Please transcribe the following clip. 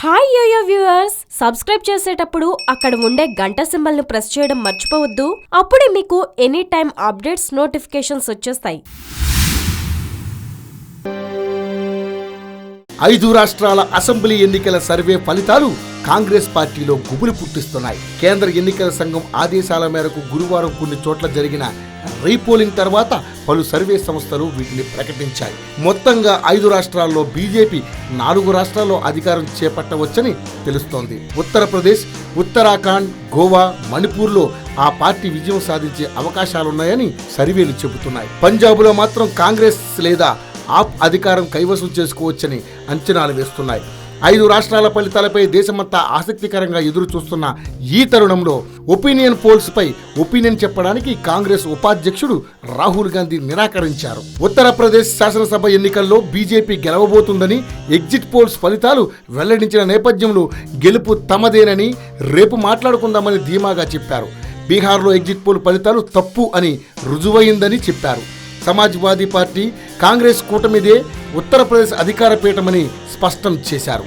Hi yo-yo viewers, subscribe చేసేటప్పుడు అక్కడ ఉండే గంట సింబల్ ను ప్రెస్ చేయడం మర్చిపోవద్దు. అప్పుడే మీకు ఎనీ టైం అప్డేట్స్ నోటిఫికేషన్స్ వచ్చేస్తాయి. 5 రాష్ట్రాల అసెంబ్లీ ఎన్నికల సర్వే ఫలితాలు కాంగ్రెస్ పార్టీలో గుబులు పుట్టిస్తున్నాయి. కేంద్ర ఎన్నికల సంఘం ఆదేశాల మేరకు గురువారం కొన్ని చోట్ల జరిగిన రీపోలింగ్ తర్వాత పలు సర్వే సంస్థలు వీటిని ప్రకటించాయి. మొత్తంగా 5 రాష్ట్రాల్లో బీజేపీ 4 రాష్ట్రాల్లో అధికారం చేపట్టవచ్చని తెలుస్తోంది. ఉత్తరప్రదేశ్, ఉత్తరాఖండ్, గోవా, మణిపూర్లో ఆ పార్టీ విజయం సాధించే అవకాశాలున్నాయని సర్వేలు చెబుతున్నాయి. పంజాబ్లో మాత్రం కాంగ్రెస్ లేదా ఆప్ అధికారం కైవసం చేసుకోవచ్చని అంచనాలు వేస్తున్నాయి. 5 రాష్ట్రాల ఫలితాలపై దేశమంతా ఆసక్తికరంగా ఎదురు చూస్తున్న ఈ తరుణంలో ఒపీనియన్ పోల్స్ పై ఒపీనియన్ చెప్పడానికి కాంగ్రెస్ ఉపాధ్యక్షుడు రాహుల్ గాంధీ నిరాకరించారు. ఉత్తరప్రదేశ్ శాసనసభ ఎన్నికల్లో బీజేపీ గెలవబోతుందని ఎగ్జిట్ పోల్స్ ఫలితాలు వెల్లడించిన నేపథ్యంలో గెలుపు తమదేనని రేపు మాట్లాడుకుందామని ధీమాగా చెప్పారు. బీహార్లో ఎగ్జిట్ పోల్ ఫలితాలు తప్పు అని రుజువైందని చెప్పారు. సమాజ్వాదీ పార్టీ, కాంగ్రెస్ కూటమిదే ఉత్తరప్రదేశ్ అధికార పీఠమని స్పష్టం చేశారు.